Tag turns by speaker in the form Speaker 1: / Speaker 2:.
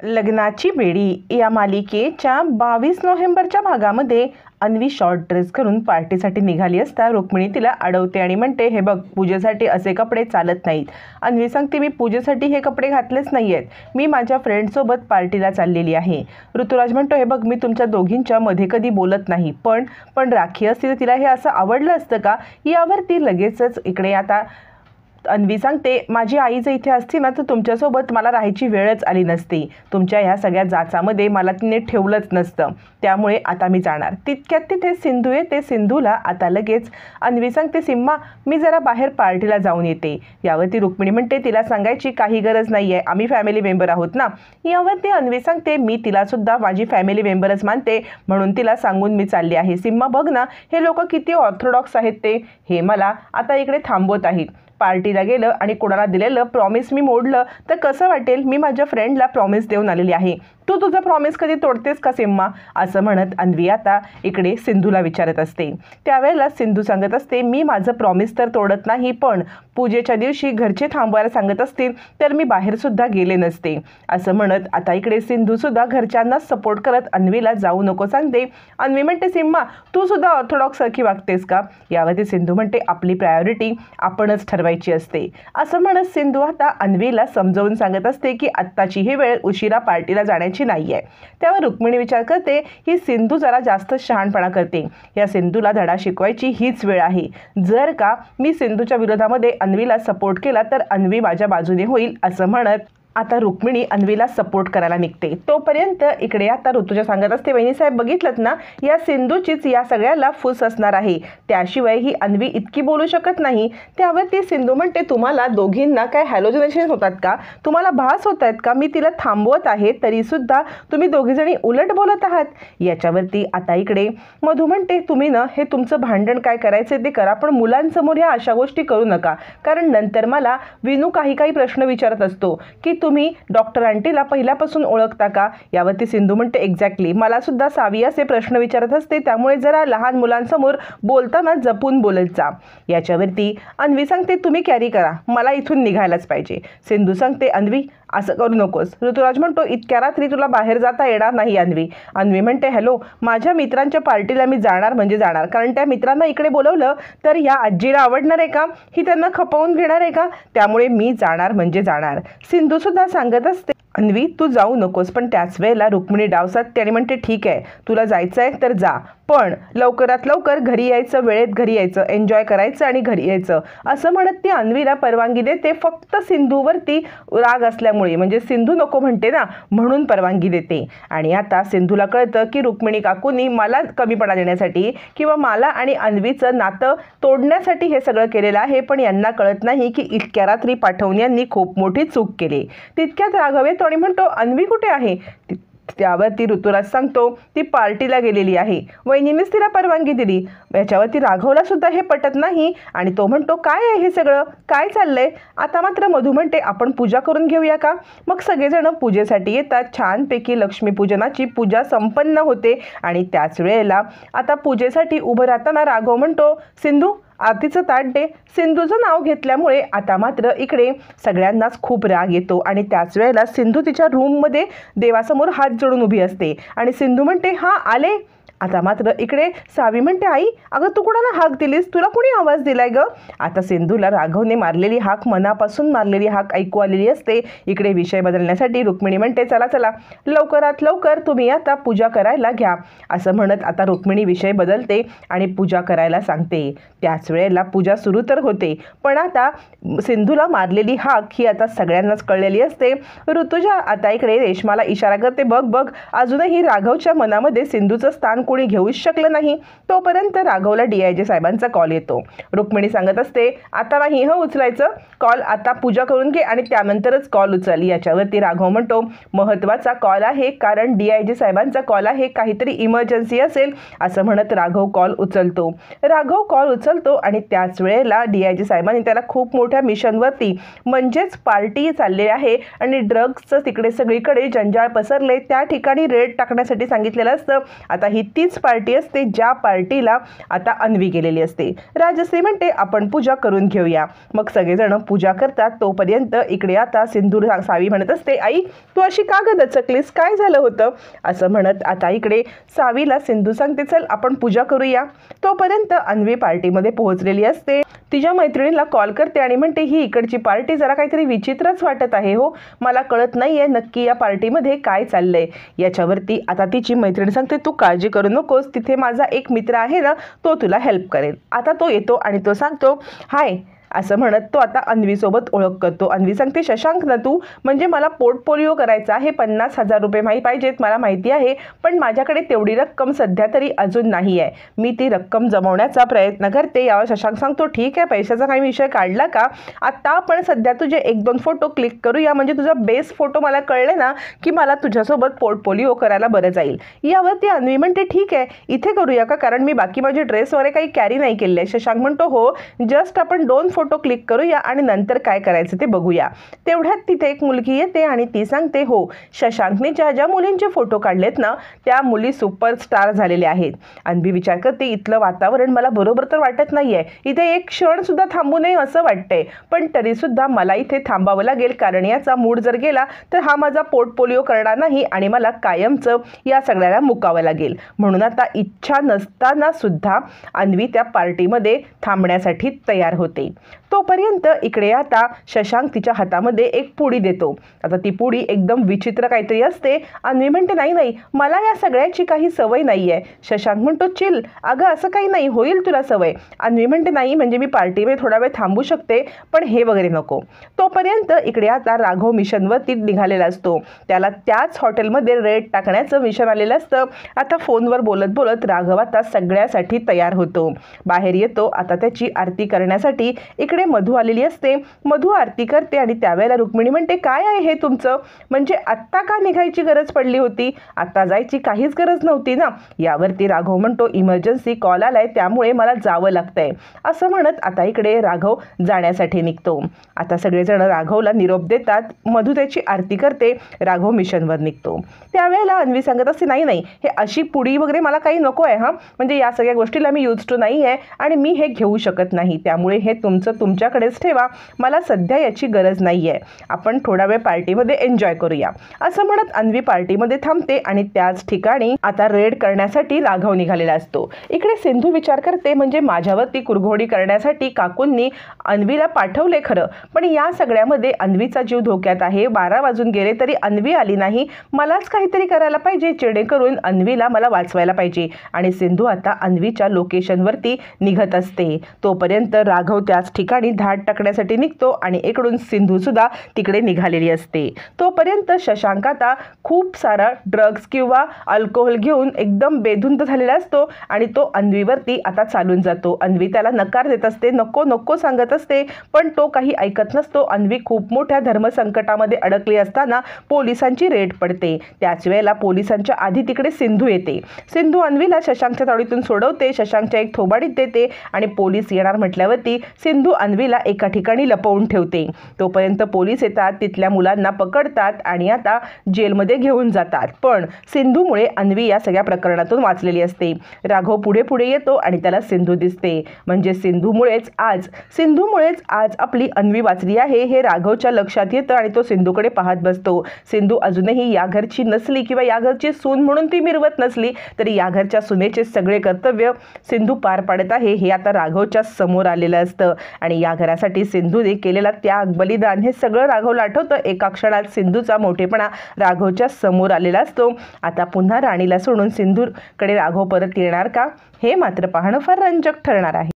Speaker 1: लग्नाची बेडी या मालिकेच्या 22 नोव्हेंबरच्या भागामध्ये अन्वी शॉर्ट ड्रेस करून पार्टीसाठी निघाली असता रुक्मिणी तिला अडवते आणि म्हणते, हे बघ, पूजेसाठी असे कपडे चालत नाहीत. अन्वी सांगते, मी पूजेसाठी हे कपडे घातलेच नाही आहेत, मी माझ्या फ्रेंडसोबत पार्टीला चाललेली आहे. ऋतुराज म्हणतो, हे बघ, मी तुमच्या दोघींच्या मध्ये कधी बोलत नाही, पण राखी असती तर तिला हे असं आवडलं असतं का? यावरती लगेचच इकडे आता अन्वी सांगते, माझी आई जर इथे असती ना तर तुमच्यासोबत मला राहायची वेळच आली नसती. तुमच्या ह्या सगळ्या जाचामध्ये मला तिने ठेवलंच नसतं, त्यामुळे आता मी जाणार. तितक्यात तिथे सिंधू येते. सिंधूला आता लगेच अन्वी सांगते, सिम्मा, मी जरा बाहेर पार्टीला जाऊन येते. यावरती रुक्मिणी म्हणते, तिला सांगायची काही गरज नाही आहे, आम्ही फॅमिली मेंबर आहोत ना. यावरती अन्वी सांगते, मी तिलासुद्धा माझी फॅमिली मेंबरच मानते, म्हणून तिला सांगून मी चालली आहे. सिम्मा, बघ ना, हे लोक किती ऑर्थोडॉक्स आहेत ते, हे मला आता इकडे थांबवत आहेत. पार्टीला गेलं आणि कोणाला दिलेलं प्रॉमिस मी मोडलं तर कसं वाटेल? मी माझ्या फ्रेंडला प्रॉमिस देऊन आलेली आहे. तू तुझं प्रॉमिस कधी तोडतेस का सिम्मा? असं म्हणत अन्वी आता इकडे सिंधूला विचारत असते. त्यावेळेला सिंधू सांगत असते, मी माझं प्रॉमिस तर तोडत नाही, पण पूजेच्या दिवशी घरचे थांबवायला सांगत असतील तर मी बाहेरसुद्धा गेले नसते. असं म्हणत आता इकडे सिंधूसुद्धा घरच्यांना सपोर्ट करत अन्वीला जाऊ नको सांगते. अन्वी म्हणते, सिम्मा, तू सुद्धा ऑर्थोडॉक्स सारखी वागतेस का? यावरती सिंधू म्हणते, आपली प्रायोरिटी आपणच ठरवायची असते. असं म्हणत सिंधू आता अन्वीला समजावून सांगत असते की आत्ताची ही वेळ उशिरा पार्टीला जाण्याची नाहीये. त्यावर रुक्मिणी विचार करते, ही सिंधू जरा जास्त शहाणपणा करते, या सिंधूला धडा शिकवायची हीच वेळ आहे. जर का मी सिंधूच्या विरोधामध्ये अन्वीला सपोर्ट केला तर अन्वी माझ्या बाजूने होईल. असं म्हणत आता रुक्मिणी अन्वीला सपोर्ट करायला निघते. तोपर्यंत इकडे आता ऋतुजा सांगत असते, वहिनीसाहेब, बघितलं ना, या सिंधूचीच या सगळ्याला फूस असणार आहे, त्याशिवाय ही अन्वी इतकी बोलू शकत नाही. त्यावर ती सिंधू म्हणते, तुम्हाला दोघींना काय हॅलोजिनेशन होतात का? तुम्हाला भास होत आहेत का? मी तिला थांबवत आहे तरीसुद्धा तुम्ही दोघीजणी उलट बोलत आहात. याच्यावरती आता इकडे मधू म्हणते, तुम्ही ना हे तुमचं भांडण काय करायचं ते करा, पण मुलांसमोर ह्या अशा गोष्टी करू नका, कारण नंतर मला विनू काही प्रश्न विचारत असतो की तुम्ही डॉक्टर आंटीला पहिल्यापासून ओळखता का? यावरती सिंधू म्हणते, एक्झॅक्टली, मला सुद्धा सावी असे प्रश्न विचारत असते, त्यामुळे जरा लहान मुलांसमोर बोलताना जपून बोलत जा. याच्यावरती अन्वी सांगते, तुम्ही कॅरी करा, मला इथून निघायलाच पाहिजे. सिंधू सांगते, अन्वी, असं करू नकोस. ऋतुराज म्हणतो, इतक्या रात्री तुला बाहेर जाता येणार नाही अन्वी. अन्वी म्हणते, हॅलो, माझ्या मित्रांच्या पार्टीला मी जाणार म्हणजे जाणार, कारण त्या मित्रांना इकडे बोलवलं तर ह्या आजीला आवडणार आहे का? ही त्यांना खपवून घेणार आहे का? त्यामुळे मी जाणार म्हणजे जाणार. सिंधू सुद्धा सांगत असते, अन्वी, तू जाऊ नकोस. पण त्याच वेळेला रुक्मिणी डावसात त्याने म्हणते, ठीक आहे, तुला जायचं आहे तर जा, पण लवकरात लवकर घरी यायचं, वेळेत घरी यायचं, एन्जॉय करायचं आणि घरी यायचं. असं म्हणत ती अन्वीला परवानगी देते, फक्त सिंधूवरती राग असल्यामुळे, म्हणजे सिंधू नको म्हणते ना, म्हणून परवानगी देते. आणि आता सिंधूला कळतं की रुक्मिणी काकूंनी मला कमीपणा देण्यासाठी किंवा मला आणि अन्वीचं नातं तोडण्यासाठी हे सगळं केलेलं आहे, पण यांना कळत नाही की इतक्या रात्री पाठवून यांनी खूप मोठी चूक केली. तितक्यात राघव येतो आणि म्हणतो, अन्वी कुठे आहे? त्यावरती ऋतुराज सांगतो, ती पार्टीला गेलेली आहे, वहिनीनेच तिला परवानगी दिली. याच्यावरती राघवला सुद्धा हे पटत नाही आणि तो म्हणतो, काय आहे हे सगळं, काय चाललंय? आता मात्र मधू म्हणते, आपण पूजा करून घेऊया का? मग सगळेजण पूजेसाठी येतात. छानपैकी लक्ष्मीपूजनाची पूजा संपन्न होते आणि त्याच वेळेला आता पूजेसाठी उभं राहताना राघव म्हणतो, सिंधू, आरतीचं ताट दे. सिंधूचं नाव घेतल्यामुळे आता मात्र इकडे सगळ्यांनाच खूप राग येतो आणि त्याच वेळेला सिंधू तिच्या रूममध्ये देवासमोर हात जोडून उभी असते आणि सिंधू म्हणते, हां, आले. आता मात्र इकडे सावी म्हणते, आई, अगं, तू कुणाला हाक दिलीस? तुला कुणी आवाज दिलाय ग? आता सिंधूला राघवने मारलेली हाक, मनापासून मारलेली हाक ऐकू आलेली असते. इकडे विषय बदलण्यासाठी रुक्मिणी म्हणते, चला चला, लवकरात लवकर तुम्ही आता पूजा करायला घ्या. असं म्हणत आता रुक्मिणी विषय बदलते आणि पूजा करायला सांगते. त्याच वेळेला पूजा सुरू तर होते, पण आता सिंधूला मारलेली हाक ही आता सगळ्यांनाच कळलेली असते. ऋतुजा आता इकडे रेश्माला इशारा करते, बघ बघ, अजूनही राघवच्या मनामध्ये सिंधूचं स्थान कोणी घेऊच शकलं नाही. तोपर्यंत राघवला DIG साहेबांचा कॉल येतो. रुक्मिणी सांगत असते, आता नाही उचलायचं कॉल, आता पूजा करून घे आणि त्यानंतरच कॉल उचल. याच्यावरती राघव म्हणतो, महत्त्वाचा कॉल आहे, कारण DIG साहेबांचा कॉल आहे, काहीतरी इमर्जन्सी असेल. असं म्हणत राघव कॉल उचलतो. राघव कॉल उचलतो आणि त्याच वेळेला DIG साहेबांनी त्याला खूप मोठ्या मिशनवरती, म्हणजेच पार्टी चालली आहे आणि ड्रग्सचं तिकडे सगळीकडे जंजाळ पसरले, त्या ठिकाणी रेड टाकण्यासाठी सांगितलेलं असतं. आता ही तीच पार्टी असते ज्या पार्टीला आता अन्वी गेलेली असते. राजश्री म्हणते आपण पूजा करून घेऊया. मग सगळेजण पूजा करतात. तोपर्यंत इकडे आता सिंधू सावी म्हणत असते, आई तू अशी का ग दचकलीस, काय झालं होतं असं म्हणत आता इकडे सावीला सिंधू सांगते चल आपण पूजा करूया. तोपर्यंत अन्वी पार्टीमध्ये पोहोचलेली असते. तिच्या मैत्रिणीला कॉल करते आणि म्हणते ही इकडची पार्टी जरा काहीतरी विचित्रच वाटत आहे हो, मला कळत नाहीये नक्की या पार्टीमध्ये काय चाललंय. याच्यावरती आता तिची मैत्रीण सांगते तू काळजी करू नकोस, तिथे माझा एक मित्र आहे ना तो तुला हेल्प करेल. आता तो येतो आणि तो सांगतो हाय असं म्हणत तो आता अन्वीसोबत ओळख करतो. अन्वी सांगते शशांक ना तू, म्हणजे मला पोर्टफोलिओ करायचा आहे, 50,000 रुपये पाहिजेत मला माहिती आहे, पण माझ्याकडे तेवढी रक्कम सध्या तरी अजून नाही आहे, मी ती रक्कम जमवण्याचा प्रयत्न करते. यावर शशांक सांगतो ठीक आहे, पैशाचा काही विषय काढला का, आता आपण सध्या तुझे 1-2 फोटो क्लिक करूया, म्हणजे तुझा बेस्ट फोटो मला कळले ना की मला तुझ्यासोबत पोर्टफोलिओ करायला बरं जाईल. यावरती अन्वी म्हणते ठीक आहे इथे करूया का, कारण मी बाकी माझे ड्रेस वगैरे काही कॅरी नाही केले. शशांक म्हणतो हो जस्ट आपण 2 फोटो क्लिक करूया आणि नंतर काय करायचं ते बघूया. तेवढ्यात तिथे एक मुलगी येते आणि ती सांगते हो शशांकने ज्या ज्या मुलींचे फोटो काढलेत ना त्या मुली सुपरस्टार झालेल्या आहेत. अन्वी विचार करते इथलं वातावरण मला बरोबर तर वाटत नाहीये, इथे एक क्षण सुद्धा थांबू नये असं वाटतंय, पण तरी सुद्धा मला इथे थांबावं लागेल, कारण याचा मूड जर गेला तर हा माझा पोर्टफोलिओ करणार नाही आणि मला कायमचं या सगळ्याला मुकावं लागेल. म्हणून आता इच्छा नसताना सुद्धा अन्वी त्या पार्टीमध्ये थांबण्यासाठी तयार होते. तोपर्यंत इकडे आता शशांक तिच्या हातामध्ये एक पुडी देतो. आता ती पुडी एकदम विचित्र काहीतरी असते. अन्वी म्हणते नाही नाही मला या सगळ्याची काही सवय नाही आहे. शशांक म्हणतो चिल, अगं असं काही नाही, होईल तुला सवय. अन्वी म्हणते नाही म्हणजे मी पार्टीमध्ये थोडा वेळ थांबू शकते, पण हे वगैरे नको. तोपर्यंत इकडे आता राघव मिशनवरती निघालेला असतो. त्याला त्याच हॉटेलमध्ये रेड टाकण्याचं मिशन आलेलं असतं. आता फोनवर बोलत बोलत राघव आता सगळ्यासाठी तयार होतो. बाहेर येतो आता त्याची आरती करण्यासाठी. इकडे मधू आलेली असते. मधू आरती करते आणि त्यावेळेला रुक्मिणी म्हणते काय आहे हे तुमचं, म्हणजे आत्ता का निघायची गरज पडली होती, आता जायची काहीच गरज नव्हती ना. यावरती राघव म्हणतो इमर्जन्सी कॉल आलाय त्यामुळे मला जावं लागतंय. असं म्हणत आता इकडे राघव जाण्यासाठी निघतो. आता सगळेजण राघवला निरोप देतात. मधू त्याची आरती करते. राघव मिशनवर निघतो. त्यावेळेला अन्वी सांगत असते नाही नाही हे अशी पुडी वगैरे मला काही नको आहे हां, म्हणजे या सगळ्या गोष्टीला मी यूज टू नाही आहे आणि मी हे घेऊ शकत नाही, त्यामुळे हे तुमच्याकडेच ठेवा, मला सध्या याची गरज नाही आहे, आपण थोडा वेळ पार्टीमध्ये एन्जॉय करूया. असं म्हणत अन्वी पार्टीमध्ये थांबते आणि त्याच ठिकाणी आता रेड करण्यासाठी राघव निघालेला असतो. इकडे सिंधू विचार करते म्हणजे माझ्यावरती कुरघोडी करण्यासाठी काकूंनी अन्वीला पाठवले खरं, पण या सगळ्यामध्ये अन्वीचा जीव धोक्यात आहे. 12 वाजून गेले तरी अन्वी आली नाही, मलाच काहीतरी करायला पाहिजे जेणेकरून अन्वीला मला वाचवायला पाहिजे. आणि सिंधू आता अन्वीच्या लोकेशनवरती निघत असते. तोपर्यंत राघव त्याच ठिकाणी धाड टाकण्यासाठी निघतो आणि इकडून सिंधू सुद्धा तिकडे निघालेली असते. तोपर्यंत शशांक आता खूप सारा ड्रग्ज किंवा अल्कोहोल घेऊन एकदम बेधुंद झालेला असतो आणि तो अन्वीवरती आता चालून जातो. अन्वी त्याला नकार देत असते, नको नको सांगत असते, पण तो काही ऐकत नसतो. अन्वी खूप मोठ्या धर्मसंकटामध्ये अडकली असताना पोलिसांची रेड पडते. त्याच वेळेला पोलिसांच्या आधी तिकडे सिंधू येते. सिंधू अन्वीला शशांकच्या तावडीतून सोडवते, शशांकच्या एक थोबाडीत देते आणि पोलीस येणार म्हटल्यावरती सिंधू अन्वीला एका ठिकाणी लपवून ठेवते. तोपर्यंत पोलीस येतात, तिथल्या मुलांना पकडतात आणि आता जेलमध्ये घेऊन जातात. पण सिंधूमुळे अन्वी या सगळ्या प्रकरणातून वाचलेली असते. राघव पुढे पुढे येतो आणि त्याला सिंधू दिसते, म्हणजे सिंधूमुळेच आज आपली अन्वी वाचली आहे हे राघवच्या लक्षात येतं आणि तो सिंधूकडे पाहत बसतो. सिंधू अजूनही या घरची नसली किंवा या घरची सून म्हणून ती मिरवत नसली तरी या घरच्या सुनेचे सगळे कर्तव्य सिंधू पार पाडत आहे हे आता राघवच्या समोर आलेलं असतं. आणि या घरासाठी सिंधूने केलेला त्याग बलिदान हे सगळं राघवला आठवतं. एका क्षणात सिंधूचा मोठेपणा राघवच्या समोर आलेला असतो. आता पुन्हा राणीला सोडून सिंधूकडे राघव परत येणार का, हे मात्र पाहणं फार रंजक ठरणार आहे.